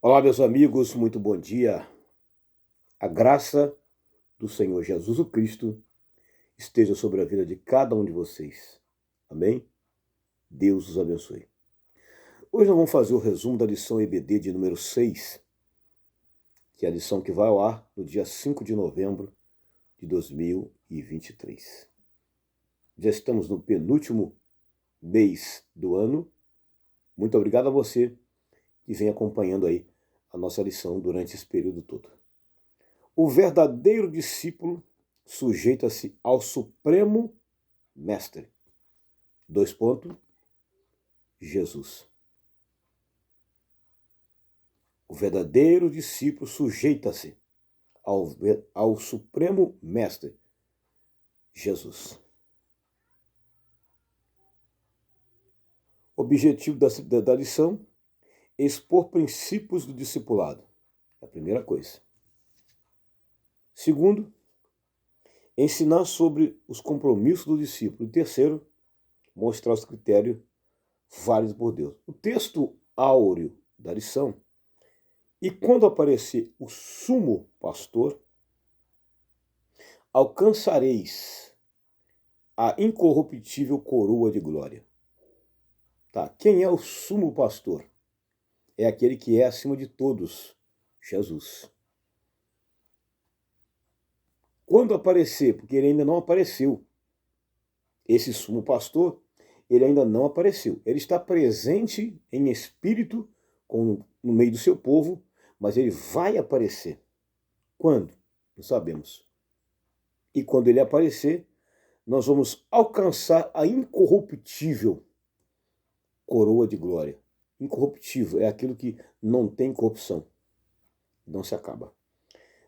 Olá, meus amigos, muito bom dia. A graça do Senhor Jesus o Cristo esteja sobre a vida de cada um de vocês. Amém? Deus os abençoe. Hoje nós vamos fazer o resumo da lição EBD de número 6, que é a lição que vai ao ar no dia 5 de novembro de 2023. Já estamos no penúltimo mês do ano. Muito obrigado a você que vem acompanhando aí a nossa lição durante esse período todo. O verdadeiro discípulo sujeita-se ao Supremo Mestre. Jesus. O verdadeiro discípulo sujeita-se ao Supremo Mestre, Jesus. Objetivo da lição: expor princípios do discipulado. É a primeira coisa. Segundo, ensinar sobre os compromissos do discípulo. E terceiro, mostrar os critérios válidos por Deus. O texto áureo da lição: e quando aparecer o sumo pastor, alcançareis a incorruptível coroa de glória. Tá? Quem é o sumo pastor? É aquele que é acima de todos, Jesus. Quando aparecer, porque ele ainda não apareceu, esse sumo pastor, ele ainda não apareceu. Ele está presente em espírito no meio do seu povo, mas ele vai aparecer. Quando? Não sabemos. E quando ele aparecer, nós vamos alcançar a incorruptível coroa de glória. Incorruptível é aquilo que não tem corrupção, não se acaba.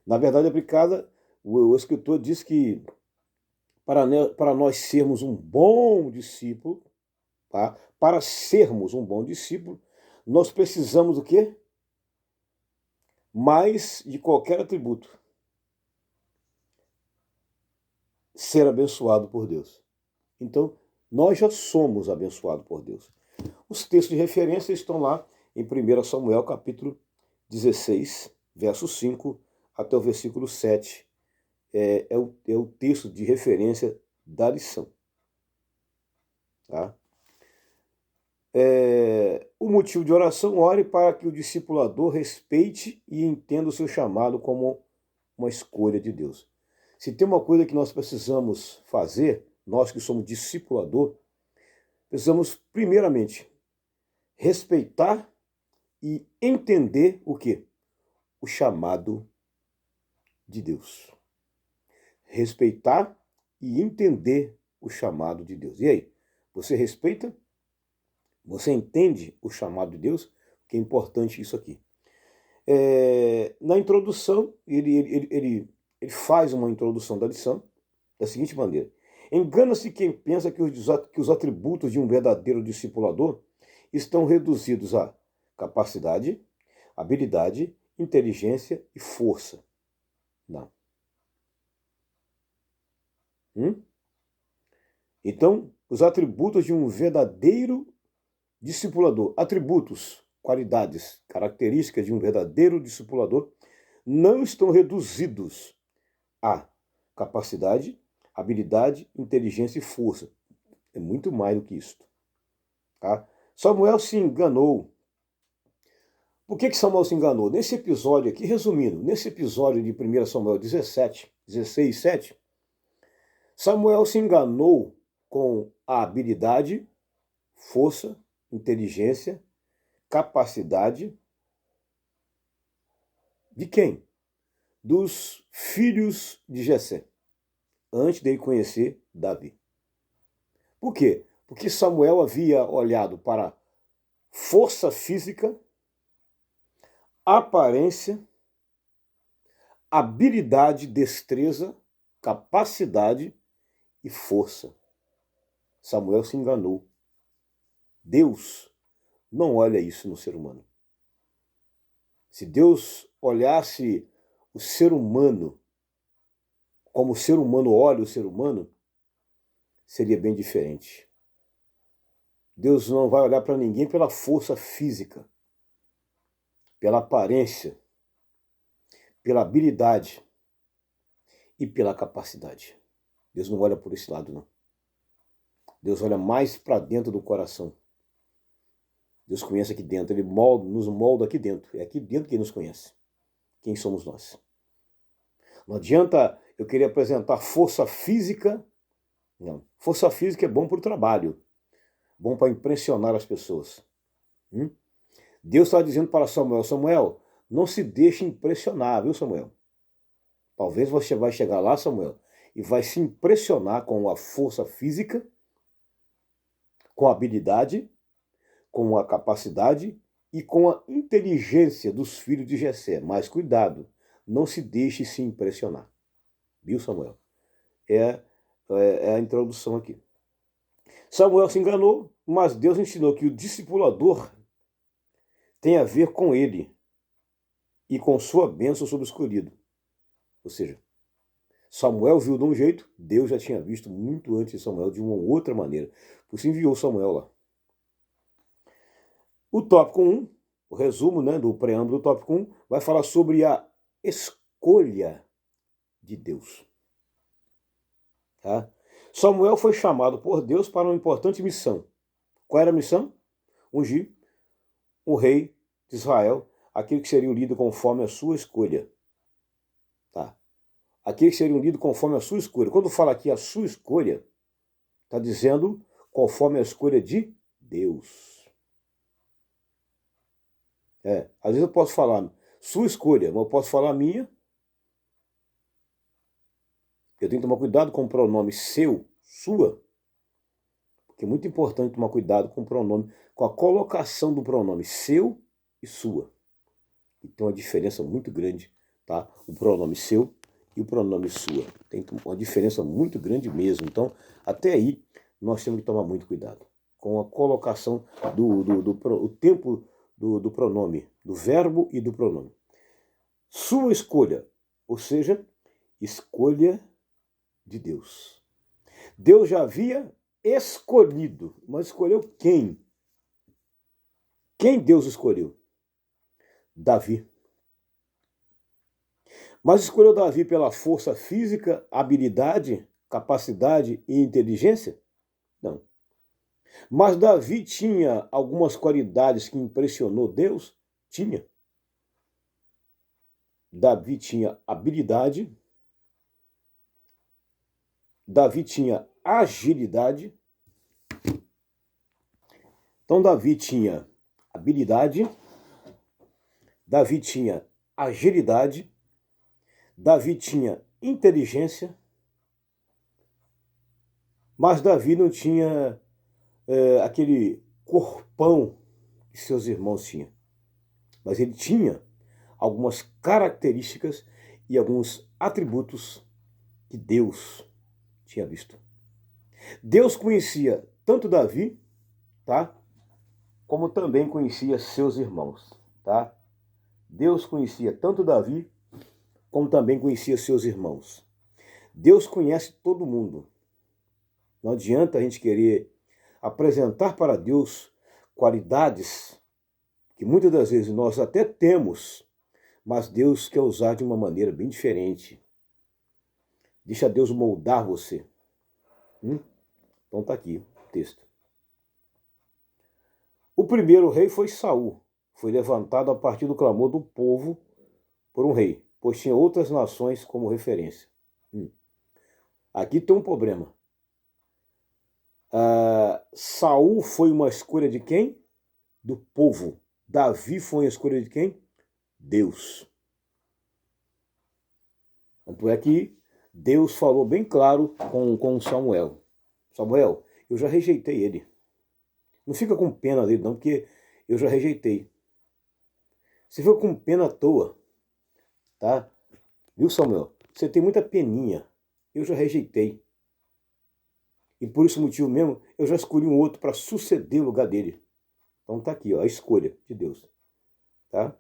Na verdade aplicada, o escritor diz que para nós sermos um bom discípulo, tá? Para sermos um bom discípulo, nós precisamos do quê? Mais de qualquer atributo: ser abençoado por Deus. Então, nós já somos abençoados por Deus. Os textos de referência estão lá em 1 Samuel, capítulo 16, verso 5 até o versículo 7. É o texto de referência da lição. Tá? O motivo de oração: ore para que o discipulador respeite e entenda o seu chamado como uma escolha de Deus. Se tem uma coisa que nós precisamos fazer, nós que somos discipulador, precisamos primeiramente respeitar e entender o quê? O chamado de Deus. Respeitar e entender o chamado de Deus. E aí, você respeita? Você entende o chamado de Deus? Que é importante isso aqui. Na introdução, ele faz uma introdução da lição da seguinte maneira: engana-se quem pensa que os atributos de um verdadeiro discipulador estão reduzidos a capacidade, habilidade, inteligência e força. Não. Então, os atributos de um verdadeiro discipulador, atributos, qualidades, características de um verdadeiro discipulador, não estão reduzidos a capacidade, habilidade, inteligência e força. É muito mais do que isso. Tá? Samuel se enganou. Por que Samuel se enganou? Nesse episódio aqui, resumindo, nesse episódio de 1 Samuel 16, 7, Samuel se enganou com a habilidade, força, inteligência, capacidade de quem? Dos filhos de Jessé, antes dele conhecer Davi. Por quê? Porque Samuel havia olhado para força física, aparência, habilidade, destreza, capacidade e força. Samuel se enganou. Deus não olha isso no ser humano. Se Deus olhasse o ser humano como o ser humano olha o ser humano, seria bem diferente. Deus não vai olhar para ninguém pela força física. pela aparência, pela habilidade e pela capacidade. Deus não olha por esse lado, não. Deus olha mais para dentro do coração. Deus conhece aqui dentro, Ele nos molda aqui dentro. É aqui dentro que Ele nos conhece. Quem somos nós? Não adianta eu querer apresentar força física. Não. Força física é bom para o trabalho. Bom para impressionar as pessoas. Deus está dizendo para Samuel, Samuel, não se deixe impressionar, viu, Samuel? Talvez você vai chegar lá, Samuel, e vai se impressionar com a força física, com a habilidade, com a capacidade e com a inteligência dos filhos de Jessé. Mas cuidado, não se deixe se impressionar. Viu, Samuel? É a introdução aqui. Samuel se enganou, mas Deus ensinou que o discipulador tem a ver com ele e com sua bênção sobre o escolhido. Ou seja, Samuel viu de um jeito, Deus já tinha visto muito antes de Samuel de uma outra maneira. Por isso enviou Samuel lá. O tópico 1, o resumo, né, do preâmbulo do tópico 1, vai falar sobre a escolha de Deus. Tá? Samuel foi chamado por Deus para uma importante missão. Qual era a missão? Ungir o rei de Israel, aquele que seria o líder conforme a sua escolha. Tá? Aquele que seria um líder conforme a sua escolha. Quando fala aqui a sua escolha, está dizendo conforme a escolha de Deus. Às vezes eu posso falar sua escolha, mas eu posso falar a minha. Eu tenho que tomar cuidado com o pronome seu, sua, porque é muito importante tomar cuidado com o pronome, com a colocação do pronome seu e sua. E tem uma diferença muito grande, tá? O pronome seu e o pronome sua. Tem uma diferença muito grande mesmo. Então, até aí, nós temos que tomar muito cuidado com a colocação o tempo do pronome, do verbo e do pronome. Sua escolha, ou seja, escolha de Deus. Deus já havia escolhido, mas escolheu quem? Quem Deus escolheu? Davi. Mas escolheu Davi pela força física, habilidade, capacidade e inteligência? Não. Mas Davi tinha algumas qualidades que impressionou Deus? Tinha. Davi tinha habilidade, Davi tinha agilidade. Então Davi tinha habilidade, Davi tinha agilidade, Davi tinha inteligência, mas Davi não tinha aquele corpão que seus irmãos tinham. Mas ele tinha algumas características e alguns atributos que Deus tinha visto. Deus conhecia tanto Davi, tá? Como também conhecia seus irmãos, tá? Deus conhecia tanto Davi, como também conhecia seus irmãos. Deus conhece todo mundo. Não adianta a gente querer apresentar para Deus qualidades que muitas das vezes nós até temos, mas Deus quer usar de uma maneira bem diferente. Deixa Deus moldar você. Então tá aqui o texto. O primeiro rei foi Saul. Foi levantado a partir do clamor do povo por um rei, pois tinha outras nações como referência. Aqui tem um problema. Saul foi uma escolha de quem? Do povo. Davi foi uma escolha de quem? Deus. Tanto é que Deus falou bem claro com Samuel. Samuel, eu já rejeitei ele. Não fica com pena dele não, porque eu já rejeitei. Você fica com pena à toa, tá? Viu, Samuel? Você tem muita peninha. Eu já rejeitei. E por esse motivo mesmo, eu já escolhi um outro para suceder o lugar dele. Então tá aqui, ó, a escolha de Deus. Tá?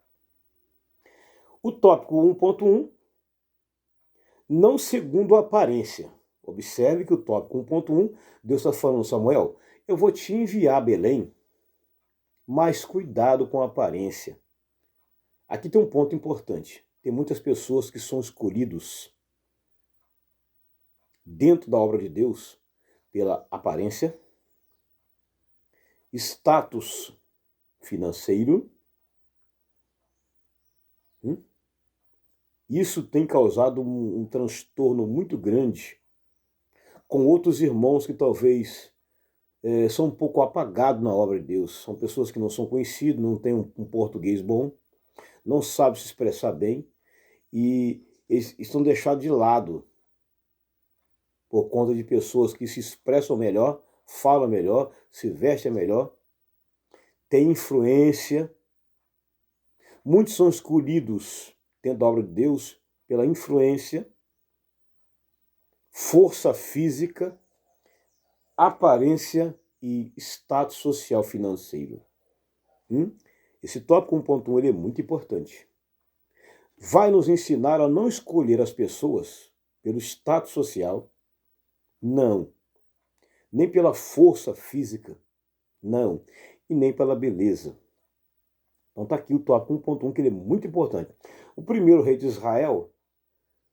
O tópico 1.1, não segundo a aparência. Observe que o tópico 1.1, Deus está falando, Samuel, eu vou te enviar a Belém, mas cuidado com a aparência. Aqui tem um ponto importante. Tem muitas pessoas que são escolhidos dentro da obra de Deus pela aparência, status financeiro. Isso tem causado um transtorno muito grande com outros irmãos que talvez são um pouco apagados na obra de Deus. São pessoas que não são conhecidas, não têm um português bom, não sabem se expressar bem e eles estão deixados de lado por conta de pessoas que se expressam melhor, falam melhor, se vestem melhor, têm influência. Muitos são escolhidos dentro da obra de Deus pela influência, força física, aparência e status social financeiro. Esse tópico 1.1 ele é muito importante. Vai nos ensinar a não escolher as pessoas pelo status social, não. Nem pela força física, não. E nem pela beleza. Então está aqui o tópico 1.1 que ele é muito importante. O primeiro rei de Israel,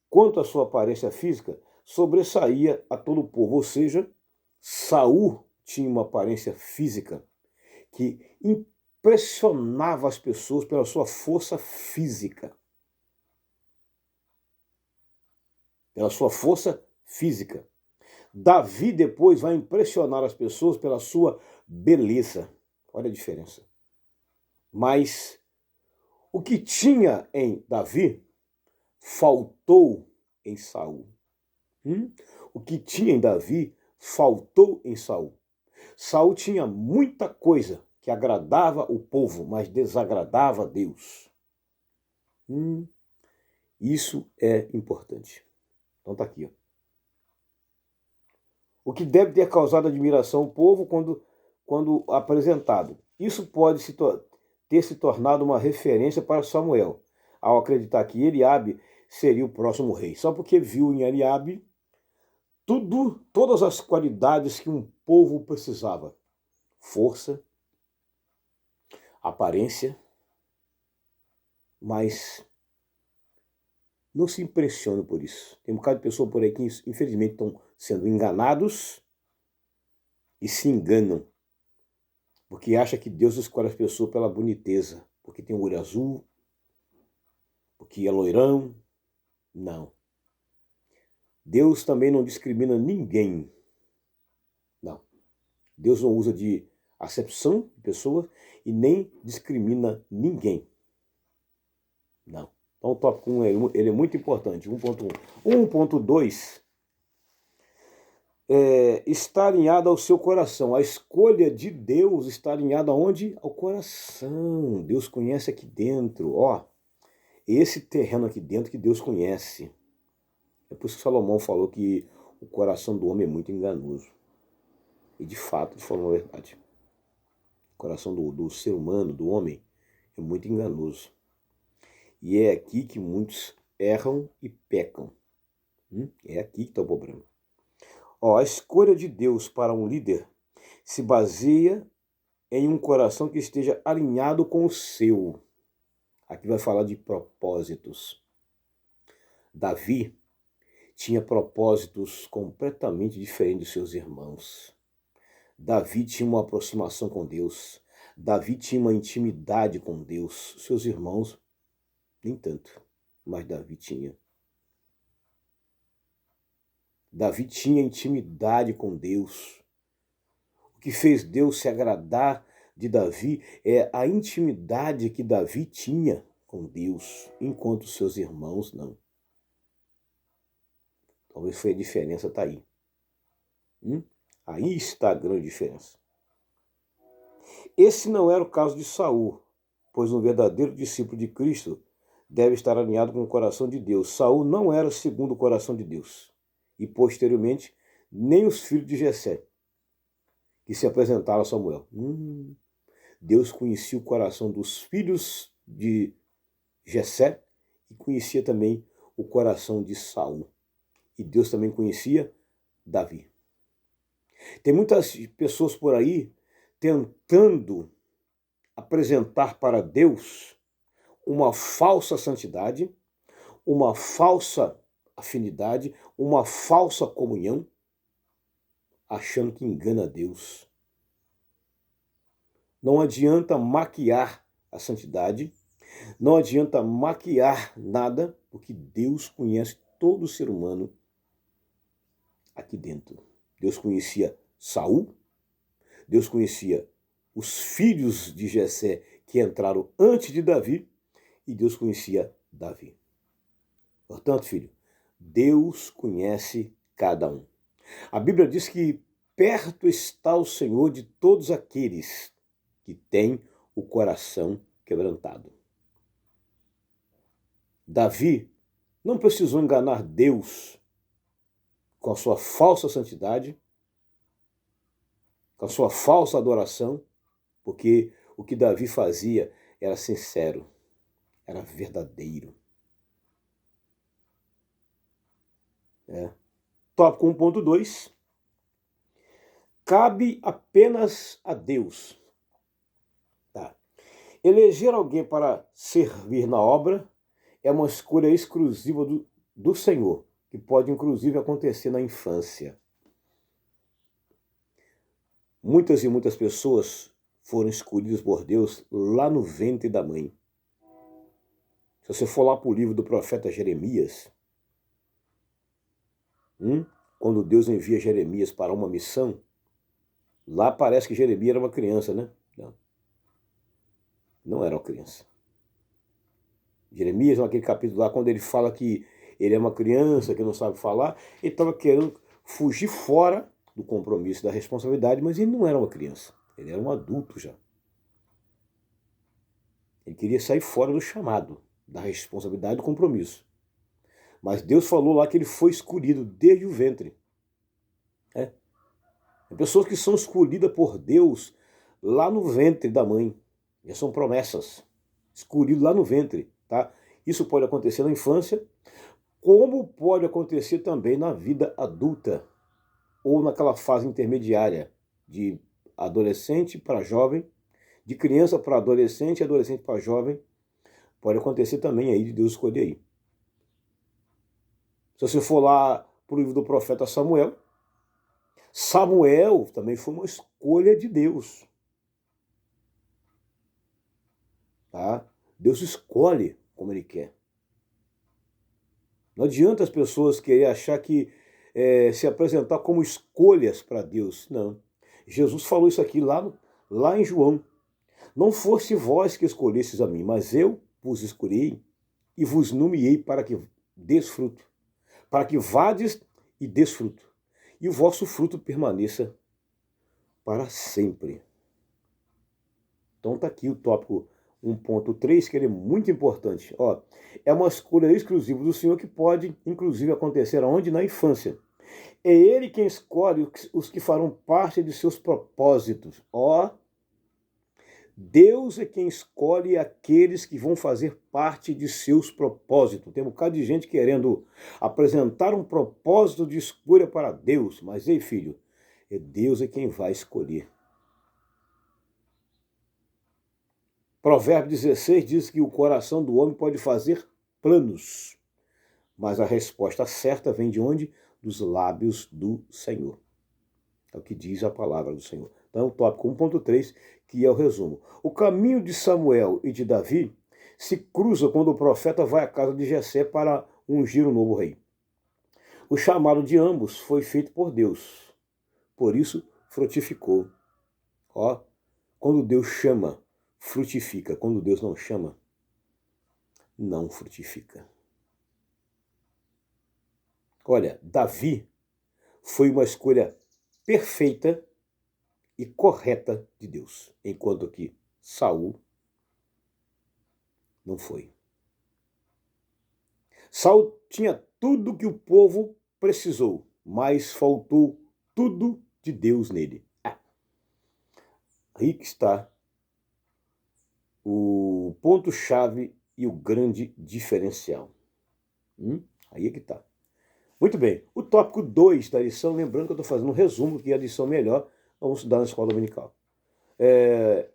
quanto à sua aparência física, sobressaía a todo o povo, ou seja, Saul tinha uma aparência física que impressionava as pessoas pela sua força física. Pela sua força física. Davi depois vai impressionar as pessoas pela sua beleza. Olha a diferença. Mas o que tinha em Davi faltou em Saul. O que tinha em Davi faltou em Saul. Saul tinha muita coisa que agradava o povo, mas desagradava a Deus. Isso é importante. Então está aqui. O que deve ter causado admiração ao povo quando apresentado. Isso pode ter se tornado uma referência para Samuel, ao acreditar que Eliabe seria o próximo rei. Só porque viu em Eliabe todas as qualidades que um povo precisava. Força, aparência, mas não se impressione por isso. Tem um bocado de pessoas por aí que, infelizmente, estão sendo enganados e se enganam. Porque acha que Deus escolhe as pessoas pela boniteza. Porque tem o olho azul, porque é loirão. Não. Deus também não discrimina ninguém. Não. Deus não usa de acepção de pessoas e nem discrimina ninguém. Não. Então o tópico 1 ele é muito importante, 1.1. 1.2 está alinhado ao seu coração. A escolha de Deus está alinhada aonde? Ao coração. Deus conhece aqui dentro. Esse terreno aqui dentro que Deus conhece. É por isso que Salomão falou que o coração do homem é muito enganoso. E de fato, ele falou a verdade. O coração do ser humano, do homem, é muito enganoso. E é aqui que muitos erram e pecam. É aqui que está o problema. A escolha de Deus para um líder se baseia em um coração que esteja alinhado com o seu. Aqui vai falar de propósitos. Davi tinha propósitos completamente diferentes dos seus irmãos. Davi tinha uma aproximação com Deus. Davi tinha uma intimidade com Deus. Seus irmãos, nem tanto, mas Davi tinha. Davi tinha intimidade com Deus. O que fez Deus se agradar de Davi é a intimidade que Davi tinha com Deus, enquanto seus irmãos não. Talvez foi a diferença, está aí. Aí está a grande diferença. Esse não era o caso de Saul, pois um verdadeiro discípulo de Cristo deve estar alinhado com o coração de Deus. Saul não era segundo o coração de Deus. E posteriormente, nem os filhos de Jessé, que se apresentaram a Samuel. Deus conhecia o coração dos filhos de Jessé e conhecia também o coração de Saul. E Deus também conhecia Davi. Tem muitas pessoas por aí tentando apresentar para Deus uma falsa santidade, uma falsa afinidade, uma falsa comunhão, achando que engana Deus. Não adianta maquiar a santidade, não adianta maquiar nada, porque Deus conhece todo ser humano aqui dentro. Deus conhecia Saul, Deus conhecia os filhos de Jessé que entraram antes de Davi, e Deus conhecia Davi. Portanto, filho, Deus conhece cada um. A Bíblia diz que perto está o Senhor de todos aqueles que têm o coração quebrantado. Davi não precisou enganar Deus com a sua falsa santidade, com a sua falsa adoração, porque o que Davi fazia era sincero, era verdadeiro. Tópico 1.2. Cabe apenas a Deus. Eleger alguém para servir na obra é uma escolha exclusiva do Senhor, que pode inclusive acontecer na infância. Muitas e muitas pessoas foram escolhidas por Deus lá no ventre da mãe. Se você for lá para o livro do profeta Jeremias, quando Deus envia Jeremias para uma missão, lá parece que Jeremias era uma criança, né? Não era uma criança. Jeremias, naquele capítulo lá, quando ele fala que ele é uma criança, que não sabe falar, ele estava querendo fugir fora do compromisso, da responsabilidade, mas ele não era uma criança, ele era um adulto já. Ele queria sair fora do chamado, da responsabilidade, do compromisso. Mas Deus falou lá que ele foi escolhido desde o ventre. Tem pessoas que são escolhidas por Deus lá no ventre da mãe. Já são promessas. Escolhido lá no ventre. Tá? Isso pode acontecer na infância, como pode acontecer também na vida adulta, ou naquela fase intermediária, de adolescente para jovem, de criança para adolescente, adolescente para jovem. Pode acontecer também aí de Deus escolher aí. Se você for lá para o livro do profeta Samuel, Samuel também foi uma escolha de Deus. Tá? Deus escolhe como Ele quer. Não adianta as pessoas quererem achar que se apresentar como escolhas para Deus. Não. Jesus falou isso aqui lá em João. Não fosse vós que escolhesses a mim, mas eu vos escolhi e vos nomeei para que des fruto, para que vades e des fruto, e o vosso fruto permaneça para sempre. Então está aqui o tópico 1.3, que ele é muito importante. É uma escolha exclusiva do Senhor que pode, inclusive, acontecer aonde? Na infância. É Ele quem escolhe os que farão parte de seus propósitos. Deus é quem escolhe aqueles que vão fazer parte de seus propósitos. Tem um bocado de gente querendo apresentar um propósito de escolha para Deus. Mas, ei, filho, Deus é quem vai escolher. Provérbios 16 diz que o coração do homem pode fazer planos, mas a resposta certa vem de onde? Dos lábios do Senhor. É o que diz a palavra do Senhor. Então, o tópico 1.3, que é o resumo. O caminho de Samuel e de Davi se cruza quando o profeta vai à casa de Jessé para ungir um novo rei. O chamado de ambos foi feito por Deus. Por isso, frutificou. Quando Deus chama, frutifica. Quando Deus não chama, não frutifica. Olha, Davi foi uma escolha perfeita e correta de Deus, enquanto que Saul não foi. Saul tinha tudo que o povo precisou, mas faltou tudo de Deus nele. Aí que está o ponto-chave e o grande diferencial. Aí é que está. Muito bem, o tópico 2 da lição, lembrando que eu estou fazendo um resumo, que é a lição melhor, vamos estudar na escola dominical.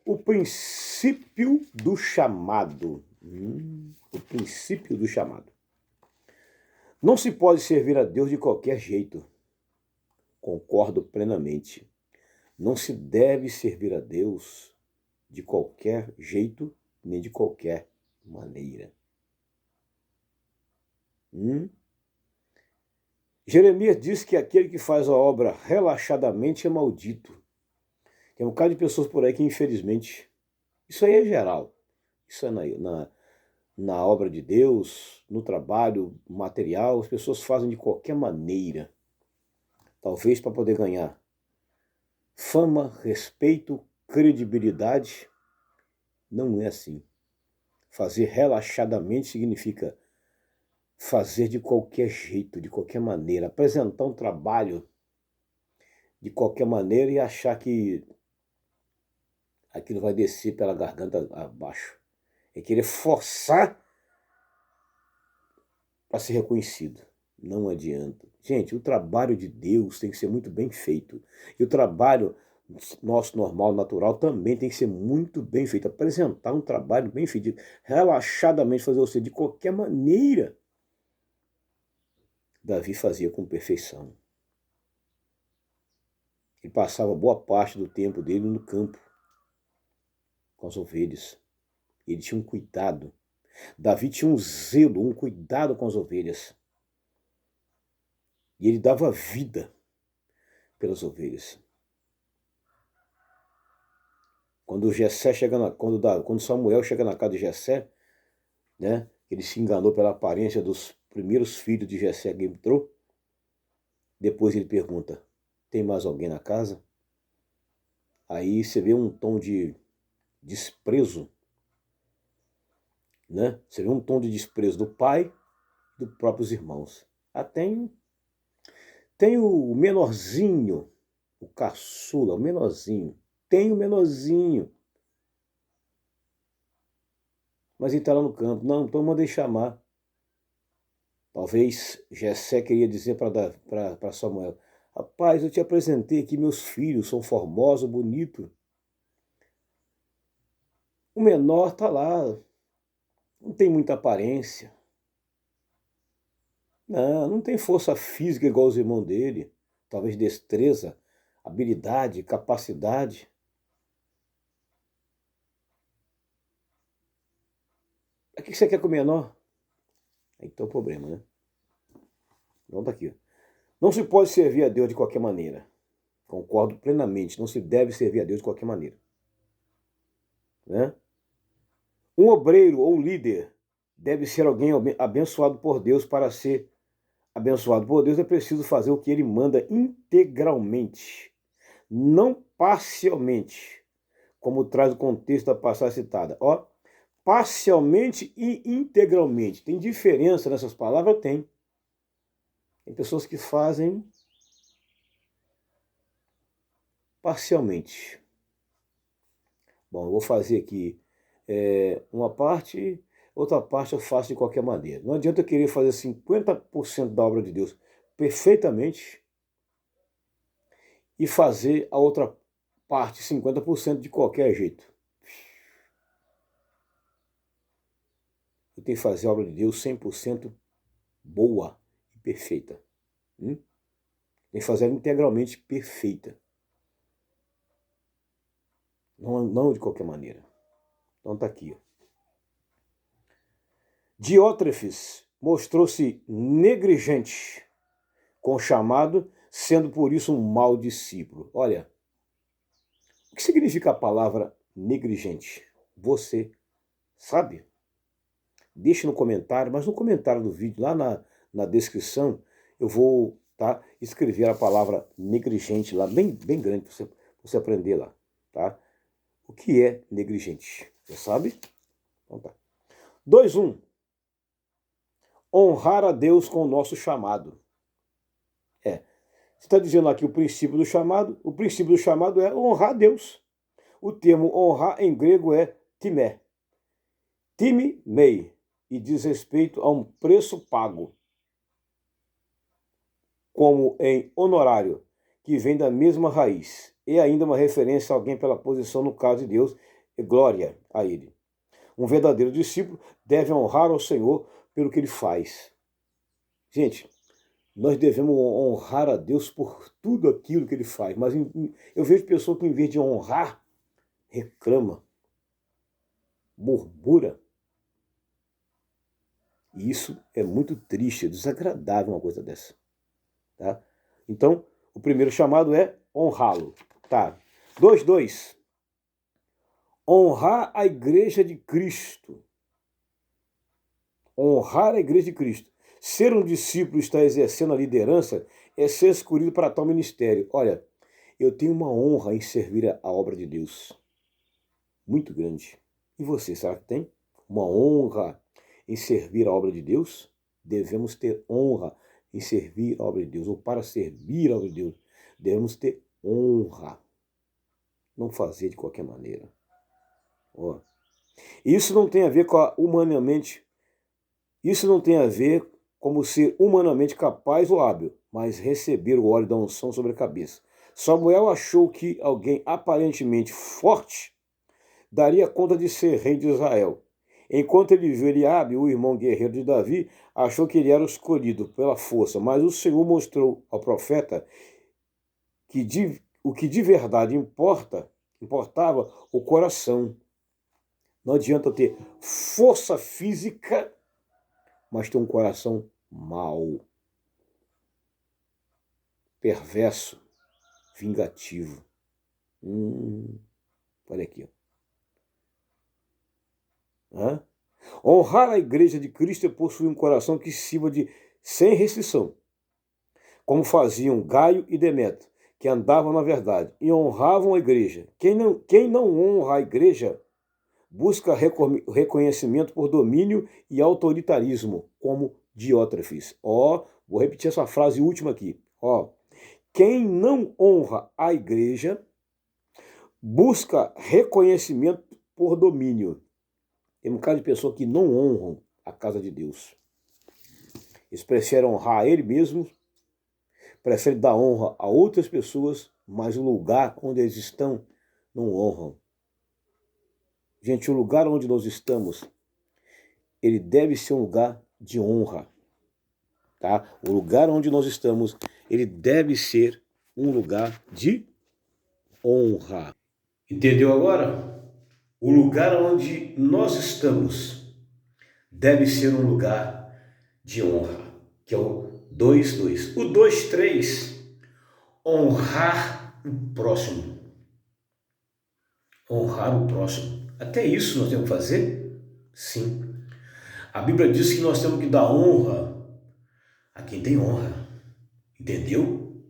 O princípio do chamado. O princípio do chamado. Não se pode servir a Deus de qualquer jeito. Concordo plenamente. Não se deve servir a Deus de qualquer jeito, nem de qualquer maneira. Jeremias diz que aquele que faz a obra relaxadamente é maldito. Tem um bocado de pessoas por aí que, infelizmente, isso aí é geral. Isso é na obra de Deus, no trabalho material, as pessoas fazem de qualquer maneira. Talvez para poder ganhar fama, respeito, credibilidade. Não é assim. Fazer relaxadamente significa fazer de qualquer jeito, de qualquer maneira, apresentar um trabalho de qualquer maneira e achar que aquilo vai descer pela garganta abaixo. É querer forçar para ser reconhecido. Não adianta. Gente, o trabalho de Deus tem que ser muito bem feito. E o trabalho nosso normal, natural, também tem que ser muito bem feito. Apresentar um trabalho bem feito, relaxadamente fazer você de qualquer maneira. Davi fazia com perfeição. Ele passava boa parte do tempo dele no campo, com as ovelhas. Ele tinha um cuidado. Davi tinha um zelo, um cuidado com as ovelhas. E ele dava vida pelas ovelhas. Quando Samuel chega na casa de Jessé, né, ele se enganou pela aparência dos primeiros filhos de Jessé que entrou. Depois ele pergunta: tem mais alguém na casa? Aí você vê um tom de desprezo, né? Você vê um tom de desprezo do pai e dos próprios irmãos. Tem o menorzinho, o caçula, o menorzinho. Tem o menorzinho. Mas ele está lá no campo. Não, então mandei chamar. Talvez Jessé queria dizer para Samuel: rapaz, eu te apresentei aqui meus filhos, são formosos, bonitos. O menor está lá, não tem muita aparência. Não tem força física igual os irmãos dele. Talvez destreza, habilidade, capacidade. O que você quer com o menor? Aí tá o problema, né? Então tá aqui. Não se pode servir a Deus de qualquer maneira. Concordo plenamente. Não se deve servir a Deus de qualquer maneira. Né? Um obreiro ou líder deve ser alguém abençoado por Deus. Para ser abençoado por Deus é preciso fazer o que ele manda integralmente, não parcialmente, como traz o contexto da passagem citada. Ó, parcialmente e integralmente. Tem diferença nessas palavras? Tem. Tem pessoas que fazem parcialmente. Bom, eu vou fazer aqui uma parte, outra parte eu faço de qualquer maneira. Não adianta eu querer fazer 50% da obra de Deus perfeitamente e fazer a outra parte, 50%, de qualquer jeito. Eu tenho que fazer a obra de Deus 100% boa e perfeita. Tem que fazer ela integralmente perfeita. Não de qualquer maneira. Então tá aqui. Diótrefes mostrou-se negligente com o chamado, sendo por isso um mau discípulo. Olha, o que significa a palavra negligente? Você sabe? Deixe no comentário, mas no comentário do vídeo, lá na descrição, eu vou escrever a palavra negligente lá, bem grande, para você aprender lá. Tá? O que é negligente? Você sabe? Então tá. 2.1. Honrar a Deus com o nosso chamado. Você está dizendo aqui o princípio do chamado. O princípio do chamado é honrar a Deus. O termo honrar em grego é timé. Timei. E diz respeito a um preço pago. Como em honorário, que vem da mesma raiz. E ainda uma referência a alguém pela posição, no caso de Deus, e glória a ele. Um verdadeiro discípulo deve honrar ao Senhor pelo que ele faz. Gente, nós devemos honrar a Deus por tudo aquilo que ele faz, mas eu vejo pessoa que, em vez de honrar, reclama, murmura. E isso é muito triste, é desagradável uma coisa dessa. Tá? Então, o primeiro chamado é honrá-lo. Tá. 2. Honrar a igreja de Cristo. Honrar a igreja de Cristo. Ser um discípulo e estar exercendo a liderança é ser escolhido para tal ministério. Olha, eu tenho uma honra em servir a obra de Deus. Muito grande. E você, será que tem? Uma honra em servir a obra de Deus? Devemos ter honra em servir a obra de Deus. Ou para servir a obra de Deus, devemos ter honra. Não fazer de qualquer maneira. Ó. Isso não tem a ver com a humanamente. Isso não tem a ver como ser humanamente capaz ou hábil, mas receber o óleo da unção sobre a cabeça. Samuel achou que alguém aparentemente forte daria conta de ser rei de Israel. Enquanto ele viu Eliabe, o irmão guerreiro de Davi, achou que ele era o escolhido pela força, mas o Senhor mostrou ao profeta que o que de verdade importava o coração. Não adianta ter força física, mas ter um coração mau, perverso, vingativo. Olha aqui. Honrar a igreja de Cristo é possuir um coração que sirva sem restrição, como faziam Gaio e Demétrio, que andavam na verdade e honravam a igreja. Quem não honra a igreja busca reconhecimento por domínio e autoritarismo, como Diótrefes. Vou repetir essa frase última aqui. Quem não honra a igreja busca reconhecimento por domínio. Tem um bocado de pessoas que não honram a casa de Deus. Eles preferem honrar a ele mesmo, preferem dar honra a outras pessoas, mas o lugar onde eles estão não honram. Gente, o lugar onde nós estamos, ele deve ser um lugar de honra. Tá? O lugar onde nós estamos, ele deve ser um lugar de honra. Entendeu agora? O lugar onde nós estamos deve ser um lugar de honra, que é o 2.2. O 2.3, honrar o próximo. Honrar o próximo. Até isso nós temos que fazer? Sim. A Bíblia diz que nós temos que dar honra a quem tem honra. Entendeu?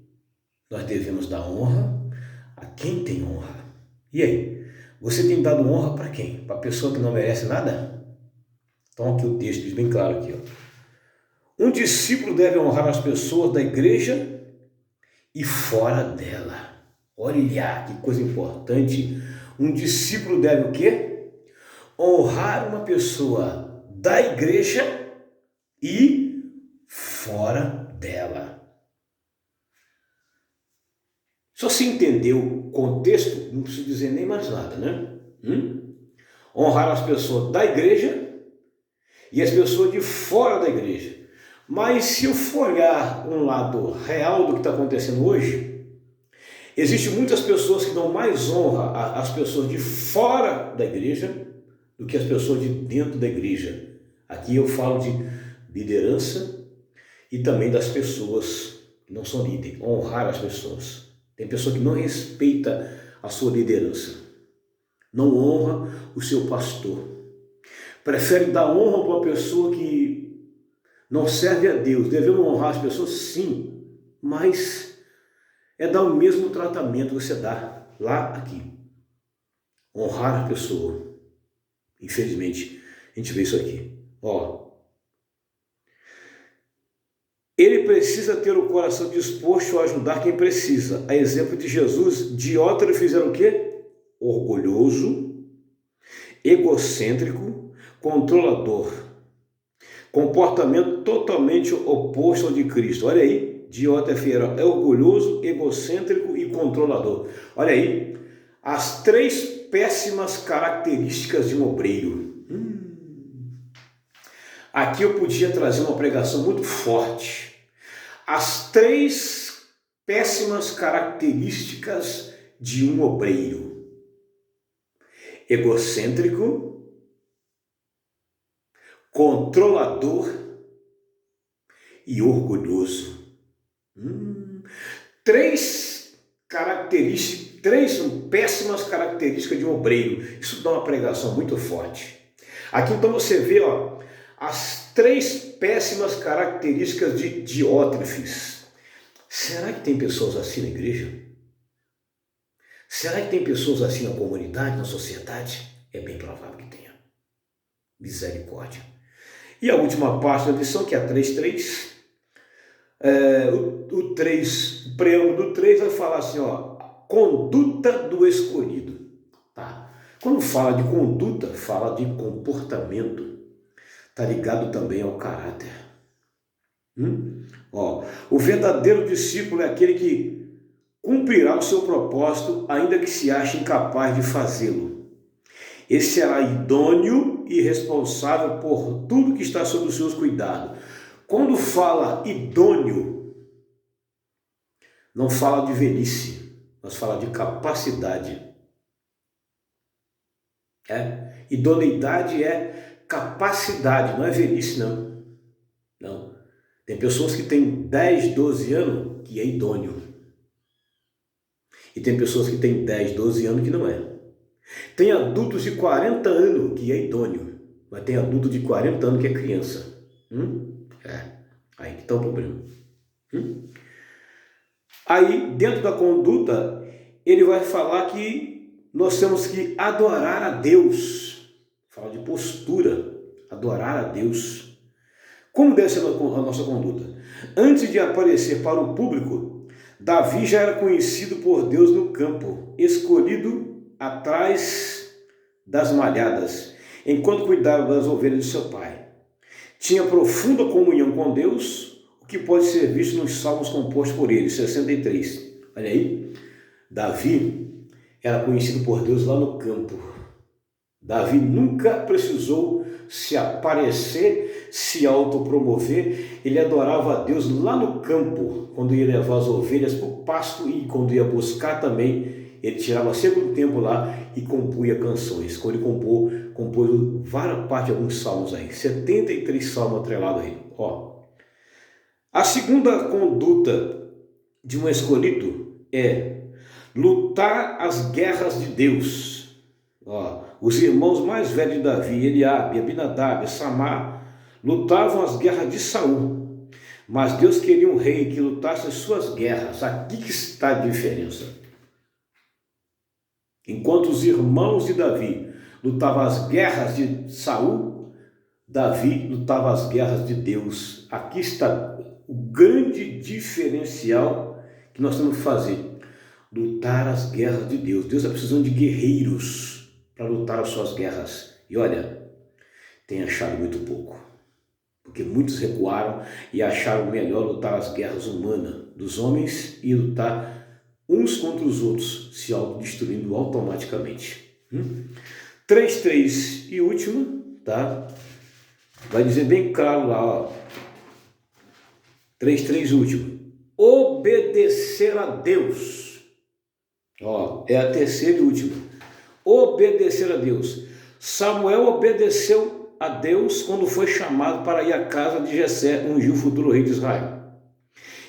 Nós devemos dar honra a quem tem honra. E aí? Você tem dado honra para quem? Para a pessoa que não merece nada? Então aqui o texto diz bem claro aqui. Um discípulo deve honrar as pessoas da igreja e fora dela. Olha que coisa importante. Um discípulo deve o quê? Honrar uma pessoa da igreja e fora dela. Se você entendeu o contexto, não preciso dizer nem mais nada, né? Honrar as pessoas da igreja e as pessoas de fora da igreja. Mas se eu for olhar um lado real do que está acontecendo hoje, existem muitas pessoas que dão mais honra às pessoas de fora da igreja do que as pessoas de dentro da igreja. Aqui eu falo de liderança e também das pessoas que não são líderes, honrar as pessoas. Tem pessoa que não respeita a sua liderança, não honra o seu pastor, prefere dar honra para uma pessoa que não serve a Deus. Devemos honrar as pessoas, sim, mas é dar o mesmo tratamento que você dá lá, aqui. Honrar a pessoa. Infelizmente, a gente vê isso aqui. Ele precisa ter o coração disposto a ajudar quem precisa. A exemplo de Jesus, Diótrefes era o quê? Orgulhoso, egocêntrico, controlador. Comportamento totalmente oposto ao de Cristo. Olha aí, Diótrefes era orgulhoso, egocêntrico e controlador. Olha aí, as 3 péssimas características de um obreiro. Aqui eu podia trazer uma pregação muito forte. As 3 péssimas características de um obreiro: egocêntrico, controlador e orgulhoso. 3 características, 3 péssimas características de um obreiro. Isso dá uma pregação muito forte. Aqui então você vê, as 3 péssimas características de Diótrefes. Será que tem pessoas assim na igreja? Será que tem pessoas assim na comunidade, na sociedade? É bem provável que tenha. Misericórdia. E a última parte da lição, que é a 3.3, o preâmbulo do 3 vai falar assim, conduta do escolhido. Tá? Quando fala de conduta, fala de comportamento. Está ligado também ao caráter. O verdadeiro discípulo é aquele que cumprirá o seu propósito, ainda que se ache incapaz de fazê-lo. Esse será idôneo e responsável por tudo que está sob os seus cuidados. Quando fala idôneo, não fala de velhice, mas fala de capacidade. Idoneidade é capacidade, não é velhice, não. Não. Tem pessoas que têm 10, 12 anos que é idôneo. E tem pessoas que têm 10, 12 anos que não é. Tem adultos de 40 anos que é idôneo, mas tem adulto de 40 anos que é criança. Aí que está o problema. Aí, dentro da conduta, ele vai falar que nós temos que adorar a Deus. Fala de postura, adorar a Deus. Como deve ser a nossa conduta? Antes de aparecer para o público, Davi já era conhecido por Deus no campo, escolhido atrás das malhadas, enquanto cuidava das ovelhas de seu pai. Tinha profunda comunhão com Deus, o que pode ser visto nos salmos compostos por ele, 63. Olha aí, Davi era conhecido por Deus lá no campo. Davi nunca precisou se aparecer, se autopromover. Ele adorava a Deus lá no campo, quando ia levar as ovelhas para o pasto e quando ia buscar também, ele tirava sempre um tempo lá e compunha canções. Quando ele compôs várias partes de alguns salmos aí, 73 salmos atrelados aí. A segunda conduta de um escolhido é lutar as guerras de Deus. Os irmãos mais velhos de Davi, Eliabe, Abinadab, Samar, lutavam as guerras de Saul. Mas Deus queria um rei que lutasse as suas guerras. Aqui que está a diferença. Enquanto os irmãos de Davi lutavam as guerras de Saul, Davi lutava as guerras de Deus. Aqui está o grande diferencial que nós temos que fazer. Lutar as guerras de Deus. Deus está precisando de guerreiros para lutar as suas guerras. E olha, tem achado muito pouco. Porque muitos recuaram e acharam melhor lutar as guerras humanas dos homens e lutar uns contra os outros, se autodestruindo automaticamente. 3.3 e última, tá? Vai dizer bem claro lá, 3.3 último. Obedecer a Deus. É a terceira e última. Obedecer a Deus. Samuel obedeceu a Deus quando foi chamado para ir à casa de Jessé, ungir o futuro rei de Israel.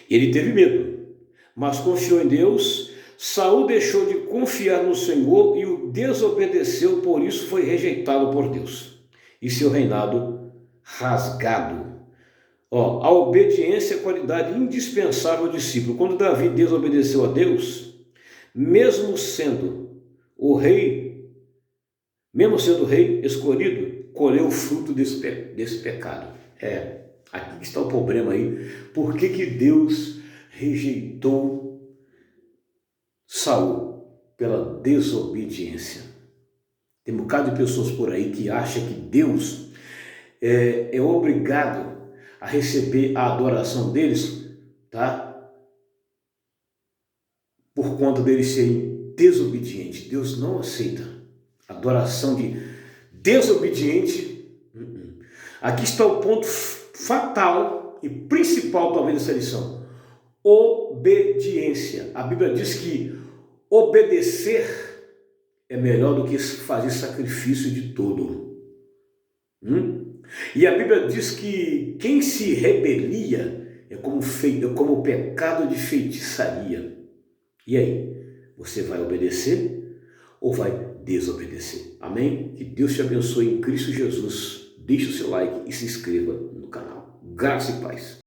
Ele teve medo, mas confiou em Deus. Saul deixou de confiar no Senhor e o desobedeceu, por isso foi rejeitado por Deus e seu reinado rasgado. A obediência é a qualidade indispensável ao discípulo. Quando Davi desobedeceu a Deus, mesmo sendo rei escolhido, colheu o fruto desse pecado. Aqui está o problema aí. Por que Deus rejeitou Saul? Pela desobediência. Tem um bocado de pessoas por aí que acham que Deus é obrigado a receber a adoração deles, tá? Por conta deles serem desobedientes. Deus não aceita adoração de desobediente. Aqui está o ponto fatal e principal, talvez, dessa lição. Obediência. A Bíblia diz que obedecer é melhor do que fazer sacrifício de todo. E a Bíblia diz que quem se rebelia é como pecado de feitiçaria. E aí, você vai obedecer ou vai desobedecer? Amém? Que Deus te abençoe em Cristo Jesus. Deixe o seu like e se inscreva no canal. Graça e paz.